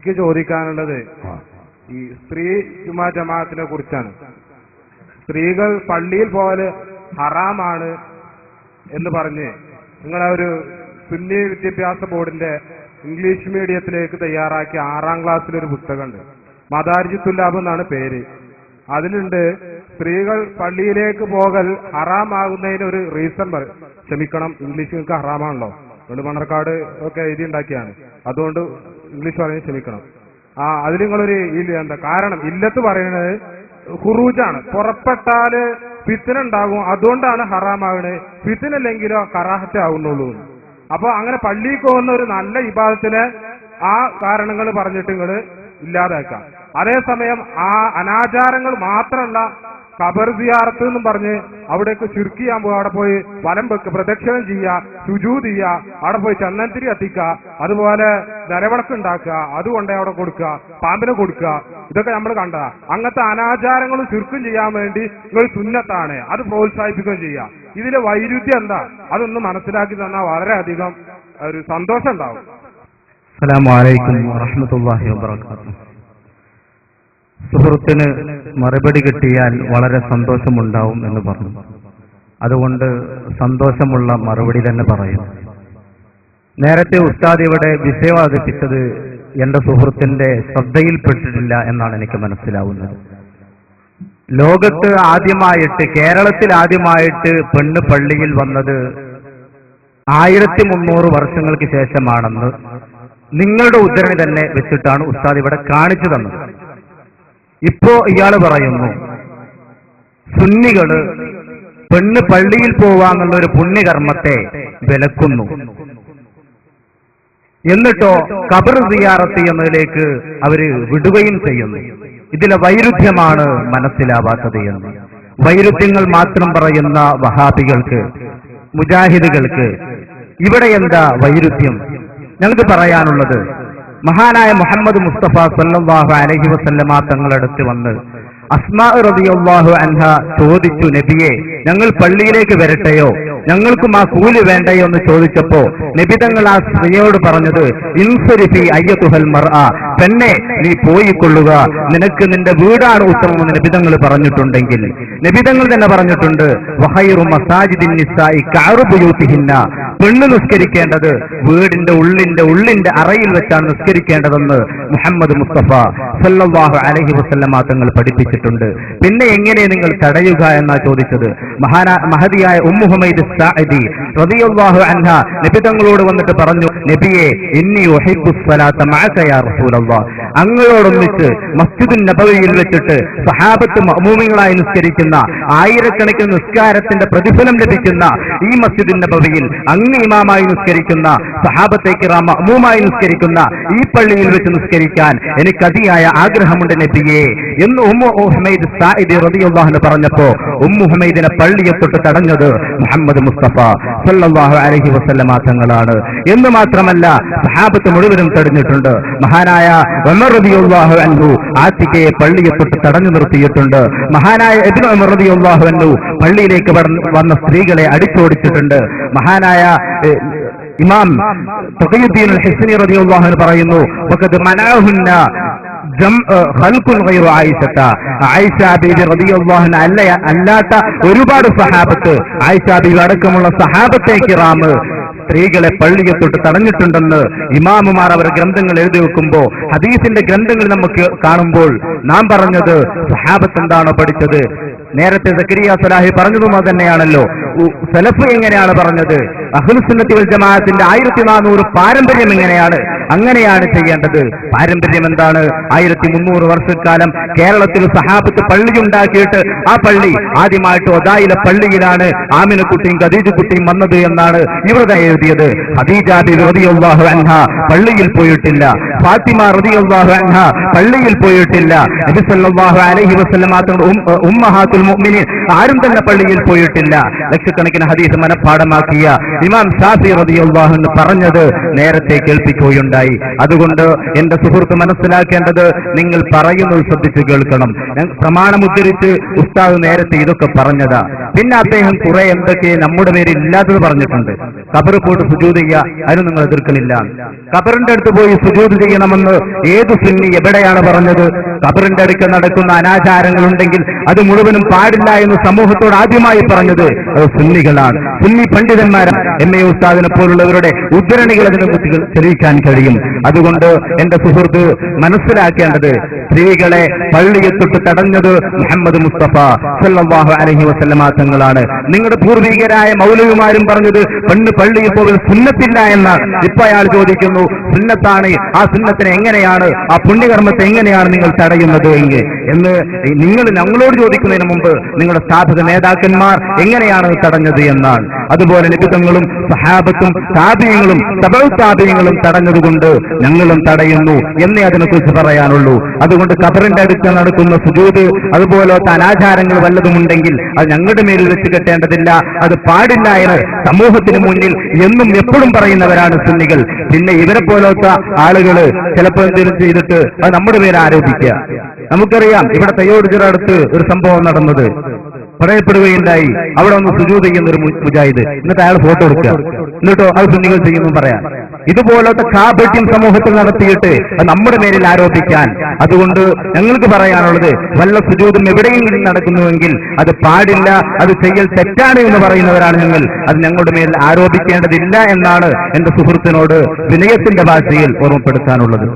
എനിക്ക് ചോദിക്കാനുള്ളത് ഈ സ്ത്രീ ജുമാ ജമാഅത്തിനെ കുറിച്ചാണ്. സ്ത്രീകൾ പള്ളിയിൽ പോകല് ഹറാമാണ് എന്ന് പറഞ്ഞ് നിങ്ങളെ ഒരു സുന്നി വിദ്യാഭ്യാസ ബോർഡിന്റെ ഇംഗ്ലീഷ് മീഡിയത്തിലേക്ക് തയ്യാറാക്കിയ 6ാം ക്ലാസ്സിലൊരു പുസ്തകമുണ്ട്. മദാരിജുത്തുല്ലാബ് എന്നാണ് പേര്. അതിലുണ്ട് സ്ത്രീകൾ പള്ളിയിലേക്ക് പോകൽ ഹറാമാകുന്നതിന് ഒരു റീസൺ ക്ഷമിക്കണം, ഇംഗ്ലീഷ് നിങ്ങൾക്ക് ഹറാമാണല്ലോ, അതുകൊണ്ട് മണർക്കാട് ഒക്കെ എഴുതി ഉണ്ടാക്കിയാണ്, അതുകൊണ്ട് ഇംഗ്ലീഷ് പറയുന്നത് ക്ഷമിക്കണം. അതിൽ നിങ്ങളൊരു എന്താ കാരണം ഇല്ലത്ത് പറയുന്നത് ഖുറൂജാണ്, പുറപ്പെട്ടാല് ഫിത്ന ഉണ്ടാകും, അതുകൊണ്ടാണ് ഹറാമാകുന്നത്, ഫിത്നല്ലെങ്കിലോ കറാഹത്തെ ആകുന്നുള്ളൂ. അപ്പൊ അങ്ങനെ പള്ളിയിൽ പോകുന്ന ഒരു നല്ല ഇബാദത്തിനെ ആ കാരണങ്ങൾ പറഞ്ഞിട്ട് നിങ്ങൾ ഇല്ലാതാക്കാം. അതേസമയം ആ അനാചാരങ്ങൾ മാത്രമല്ല, ഖബർ സിയാറത്ത് എന്നും പറഞ്ഞ് അവിടേക്ക് ശിർക്ക് ചെയ്യാൻ പോകുക, അവിടെ പോയി വലം വെക്കുക, പ്രദക്ഷിണം ചെയ്യുക, സുജൂദ് ചെയ്യുക, അവിടെ പോയി ചന്ദനത്തിരി കത്തിക്കുക, അതുപോലെ നിലവിളക്ക് ഉണ്ടാക്കുക, അതുകൊണ്ട് അവിടെ കൊടുക്കുക, പാമ്പിനെ കൊടുക്കുക, ഇതൊക്കെ നമ്മൾ കണ്ടതാ. അങ്ങനത്തെ അനാചാരങ്ങളും ശിർക്കും ചെയ്യാൻ വേണ്ടി നിങ്ങൾ സുന്നത്താണ്, അത് പ്രോത്സാഹിപ്പിക്കുകയും ചെയ്യുക. ഇതിലെ വൈരുദ്ധ്യം എന്താ അതൊന്ന് മനസ്സിലാക്കി തന്നാൽ വളരെയധികം ഒരു സന്തോഷം ഉണ്ടാവും. അസ്സലാമു അലൈക്കും വറഹ്മത്തുള്ളാഹി വബറകാതുഹു. സുഹൃത്തിന് മറുപടി കിട്ടിയാൽ വളരെ സന്തോഷമുണ്ടാവും എന്ന് പറഞ്ഞു. അതുകൊണ്ട് സന്തോഷമുള്ള മറുപടി തന്നെ പറയും. നേരത്തെ ഉസ്താദ് ഇവിടെ വിഷയം അവതരിപ്പിച്ചത് എന്റെ സുഹൃത്തിന്റെ ശ്രദ്ധയിൽപ്പെട്ടിട്ടില്ല എന്നാണ് എനിക്ക് മനസ്സിലാവുന്നത്. ലോകത്ത് ആദ്യമായിട്ട്, കേരളത്തിൽ ആദ്യമായിട്ട് പെണ്ണ് പള്ളിയിൽ വന്നത് 1300 വർഷങ്ങൾക്ക് ശേഷമാണെന്ന് നിങ്ങളുടെ ഉദ്ധരണി തന്നെ വെച്ചിട്ടാണ് ഉസ്താദ് ഇവിടെ കാണിച്ചു തന്നത്. ഇപ്പോ ഇയാള് പറയുന്നു സുന്നികള് പെണ്ണ് പള്ളിയിൽ പോവാന്നുള്ള ഒരു പുണ്യകർമ്മത്തെ വിലക്കുന്നു, എന്നിട്ടോ ഖബർ സിയാറത്ത് എന്നതിലേക്ക് അവര് വിടുകയും ചെയ്യുന്നു. ഇതിലെ വൈരുദ്ധ്യമാണ് മനസ്സിലാവാത്തത് എന്ന്. വൈരുദ്ധ്യങ്ങൾ മാത്രം പറയുന്ന വഹാബികൾക്ക്, മുജാഹിദുകൾക്ക് ഇവിടെ എന്താ വൈരുദ്ധ്യം? ഞങ്ങൾക്ക് പറയാനുള്ളത്, മഹാനായ മുഹമ്മദ് മുസ്തഫ സല്ലല്ലാഹു അലൈഹി വസല്ലമ തങ്ങളടുത്ത് വന്ന് അസ്മാ റളിയല്ലാഹു അൻഹ ചോദിച്ചു, നബിയെ ഞങ്ങൾ പള്ളിയിലേക്ക് വരട്ടെയോ, ഞങ്ങൾക്കും ആ കൂലി വേണ്ടയോ എന്ന് ചോദിച്ചപ്പോ നബി തങ്ങൾ ആ സ്ത്രീയോട് പറഞ്ഞത്, ഇൻസരിഫി അയ്യതുഹൽ മർഅ, പെണ്ണെ നീ പോയിക്കൊള്ളുക, നിനക്ക് നിന്റെ വീടാണ് ഉത്തമമെന്ന് നബി തങ്ങൾ പറഞ്ഞിട്ടുണ്ടെങ്കിൽ, നബി തങ്ങൾ തന്നെ പറഞ്ഞിട്ടുണ്ട് വഖൈറു മസാജിദിൻ നിസാഇ കഅറു ബുയൂതിഹിന്ന, പെണ്ണ് നിസ്കരിക്കേണ്ടത് വീടിന്റെ ഉള്ളിന്റെ അറയിൽ വെച്ചാണ് നിസ്കരിക്കേണ്ടതെന്ന് മുഹമ്മദ് മുസ്തഫ സല്ലല്ലാഹു അലൈഹി വസല്ലമ തങ്ങൾ പഠിപ്പിച്ചിട്ടുണ്ട്. പിന്നെ എങ്ങനെ നിങ്ങൾ തടയുക എന്നാ ചോദിച്ചത്. മഹദിയായ ഉമ്മു ഹുമൈദ് സാഇദി റളിയല്ലാഹു അൻഹ നബി തങ്ങളോട് വന്നിട്ട് പറഞ്ഞു, നബിയെ ഇന്നി ഉഹിബ്ബുസ് സ്വലാത്ത മഅക യാ റസൂലല്ലാഹ്, അങ്ങയോടൊന്നിച്ച് മസ്ജിദുൻ നബവിയിൽ വെച്ചിട്ട് സഹാബത്ത് മഅ്മൂമികളായി നിസ്കരിക്കുന്ന ആയിരക്കണക്കിന് നിസ്കാരത്തിന്റെ പ്രതിഫലം ലഭിക്കുന്ന ഈ മസ്ജിദുൻ നബവിയിൽ അങ്ങ് ഇമാമായി നിസ്കരിക്കുന്ന സഹാബത്തെ കിറാം മഅ്മൂമായി നിസ്കരിക്കുന്ന ഈ പള്ളിയിൽ വെച്ച് നിസ്കരിക്കാൻ എനിക്ക് അതിയായ ആഗ്രഹമുണ്ട് നബിയെ എന്ന് ഉമ്മു ഹുമൈദ് സാഇദി റളിയല്ലാഹു അൻഹു പറഞ്ഞപ്പോ ഉമ്മു ഹുമൈദിനെ പള്ളിയെ തൊട്ട് തടഞ്ഞത് മുഹമ്മദ് മുസ്തഫ സല്ലല്ലാഹു അലൈഹി വസല്ലമ തങ്ങളാണ് എന്ന് മാത്രമല്ല സഹാബത്ത് മുഴുവനും തടഞ്ഞിട്ടുണ്ട്. മഹാനായ ഉമർ റളിയല്ലാഹു അൻഹു ആത്തിക്കയെ പള്ളിയെ തൊട്ട് തടഞ്ഞു നിർത്തിയിട്ടുണ്ട്. മഹാനായ ഇബ്നു ഉമർ റളിയല്ലാഹു അൻഹു പള്ളിയിലേക്ക് വന്ന സ്ത്രീകളെ അടിച്ചോടിച്ചിട്ടുണ്ട്. മഹാനായ ഇമാം തഖിയുദ്ദീൻ അൽ ഹിസ്നി റളിയല്ലാഹു അൻഹു പറയുന്നു, വഖദ് മനാഹുന്ന ഖൽഖുൻ ഗൈറു ആയിഷത, ആയിഷ ബീബി റളിയല്ലാഹു അൻഹ അല്ലാത്ത ഒരുപാട് സഹാബത്ത്, ആയിഷ ബീബി അടക്കമുള്ള സഹാബത്തെ കിറാം സ്ത്രീകളെ പള്ളിയെ തൊട്ട് തടഞ്ഞിട്ടുണ്ടെന്ന് ഇമാമുമാർ അവർ ഗ്രന്ഥങ്ങൾ എഴുതി വെക്കുമ്പോ, ഹദീസിന്റെ ഗ്രന്ഥങ്ങൾ നമുക്ക് കാണുമ്പോൾ നാം പറഞ്ഞത് സഹാബത്ത് എന്താണോ പഠിച്ചത്, നേരത്തെ സക്കരിയ സലാഹി പറഞ്ഞതും അത് തന്നെയാണല്ലോ. സലഫ് എങ്ങനെയാണ് പറഞ്ഞത്, അഹ്ലുസുന്നത്തി വൽ ജമാഅത്തിന്റെ 1400 പാരമ്പര്യം എങ്ങനെയാണ്, അങ്ങനെയാണ് ചെയ്യേണ്ടത്. പാരമ്പര്യം എന്താണ്? 1300 വർഷക്കാലം കേരളത്തിൽ സഹാബത്ത് പള്ളി ഉണ്ടാക്കിയിട്ട് ആ പള്ളി ആദ്യമായിട്ട് ഒദായിലെ പള്ളിയിലാണ് ആമിനക്കുട്ടിയും ഖദീജക്കുട്ടിയും വന്നത് എന്നാണ് ഇവിടെ എഴുതിയത്. ഖദീജ ബിബി റളിയല്ലാഹു അൻഹ പള്ളിയിൽ പോയിട്ടില്ല, ഫാത്തിമ റളിയല്ലാഹു അൻഹ പള്ളിയിൽ പോയിട്ടില്ല, നബി സല്ലല്ലാഹു അലൈഹി വസല്ലമ തങ്ങളുടെ ഉമ്മഹാത്തുൽ മുഅ്മിനീൻ ആരും തന്നെ പള്ളിയിൽ പോയിട്ടില്ല. ലക്ഷക്കണക്കിന് ഹദീസ് മനഃപ്പാഠമാക്കിയ ഇമാം ഷാഫി റളിയല്ലാഹു അൻഹു പറഞ്ഞത് നേരത്തെ കേൾപ്പിക്കുകയുണ്ടായി. അതുകൊണ്ട് എന്റെ സുഹൃത്ത് മനസ്സിലാക്കേണ്ടത്, നിങ്ങൾ പറയുന്നത് ശ്രദ്ധിച്ച് കേൾക്കണം. പ്രമാണം ഉദ്ധരിച്ച് ഉസ്താദ് നേരത്തെ ഇതൊക്കെ പറഞ്ഞതാ. പിന്നെ അദ്ദേഹം കുറെ എന്തൊക്കെ നമ്മുടെ പേരിൽ ഇല്ലാത്തത് പറഞ്ഞിട്ടുണ്ട്. ഖബറിൽ പോയിട്ട് സുജൂദ് ചെയ്യുക, അതിന് നിങ്ങൾ എതിർക്കണില്ല. ഖബറിന്റെ അടുത്ത് പോയി സുജൂദ് ചെയ്യണമെന്ന് ഏത് സുന്നി എവിടെയാണ് പറഞ്ഞത്? ഖബറിന്റെ അടുത്ത് നടക്കുന്ന അനാചാരങ്ങളുണ്ടെങ്കിൽ അത് മുഴുവനും പാടില്ല എന്ന് സമൂഹത്തോട് ആദ്യമായി പറഞ്ഞത് അത് സുന്നികളാണ്, സുന്നി പണ്ഡിതന്മാരാണ്. MA ഉസ്താദിനെ പോലുള്ളവരുടെ ഉദ്ധരണികൾ അതിനെ കുറിച്ച് തെളിയിക്കാൻ കഴിയും. അതുകൊണ്ട് എന്റെ സുഹൃത്ത് മനസ്സിലാക്കേണ്ടത്, സ്ത്രീകളെ പള്ളിയെ തൊട്ട് തടഞ്ഞത് മുഹമ്മദ് മുസ്തഫ സല്ലല്ലാഹു അലൈഹി വസല്ലമ തങ്ങളാണ്. നിങ്ങളുടെ പൂർവികരായ മൗലവിമാരും പറഞ്ഞത് പെണ്ണ് പള്ളിയിൽ പോകൽ സുന്നത്തില്ല എന്നാണ്. ഇപ്പൊ അയാൾ ചോദിക്കുന്നു, സുന്നത്താണ്, ആ സുന്നത്തിനെ എങ്ങനെയാണ്, ആ പുണ്യകർമ്മത്തെ എങ്ങനെയാണ് നിങ്ങൾ തടയുന്നത് എന്ന് നിങ്ങൾ ഞങ്ങളോട് ചോദിക്കുന്നതിന് മുമ്പ് നിങ്ങളുടെ സ്ഥാപക നേതാക്കന്മാർ എങ്ങനെയാണ് തടഞ്ഞത് എന്നാണ്. അതുപോലെ നിബിതങ്ങളും സഹാബത്തും താബിഈങ്ങളും തബഉ താബിഈങ്ങളും തടഞ്ഞതുകൊണ്ട് ഞങ്ങളും തടയുന്നു എന്നേ അതിനെക്കുറിച്ച് പറയാനുള്ളൂ. അതുകൊണ്ട് ഖബറിന്റെ അടുത്ത് നടക്കുന്ന സുജൂദ് അതുപോലത്തെ അനാചാരങ്ങൾ വല്ലതുമുണ്ടെങ്കിൽ അത് ഞങ്ങളുടെ മേലിൽ വെച്ച് കെട്ടേണ്ടതില്ല, അത് പാടില്ല എന്ന് സമൂഹത്തിന് മുന്നിൽ എന്നും എപ്പോഴും പറയുന്നവരാണ് സുന്നികൾ. പിന്നെ ഇവരെ പോലത്തെ ആളുകൾ ചിലപ്പോൾ എന്തെങ്കിലും ചെയ്തിട്ട് അത് നമ്മുടെ പേര് ആരോപിക്കുക. നമുക്കറിയാം, ഇവിടെ തയ്യോട് അടുത്ത് ഒരു സംഭവം നടന്നത് പറയപ്പെടുകയുണ്ടായി. അവിടെ ഒന്ന് സുജൂദ് ചെയ്യുന്ന ഒരു മുജാഹിദ്, എന്നിട്ട് അയാൾ ഫോട്ടോ എടുക്കുക, എന്നിട്ടോ അത് സുന്നികൾ ചെയ്യുന്നു പറയാം. ഇതുപോലത്തെ കാപട്യം സമൂഹത്തിൽ നടത്തിയിട്ട് അത് നമ്മുടെ മേലിൽ ആരോപിക്കാൻ. അതുകൊണ്ട് ഞങ്ങൾക്ക് പറയാനുള്ളത്, വല്ല സുജൂദും എവിടെയെങ്കിലും നടക്കുന്നുവെങ്കിൽ അത് പാടില്ല, അത് ചെയ്യൽ തെറ്റാണ് എന്ന് പറയുന്നവരാണ് ഞങ്ങൾ. അത് ഞങ്ങളുടെ മേൽ ആരോപിക്കേണ്ടതില്ല എന്നാണ് എന്റെ സുഹൃത്തിനോട് വിനയത്തിന്റെ ഭാഷയിൽ ഓർമ്മപ്പെടുത്താനുള്ളത്.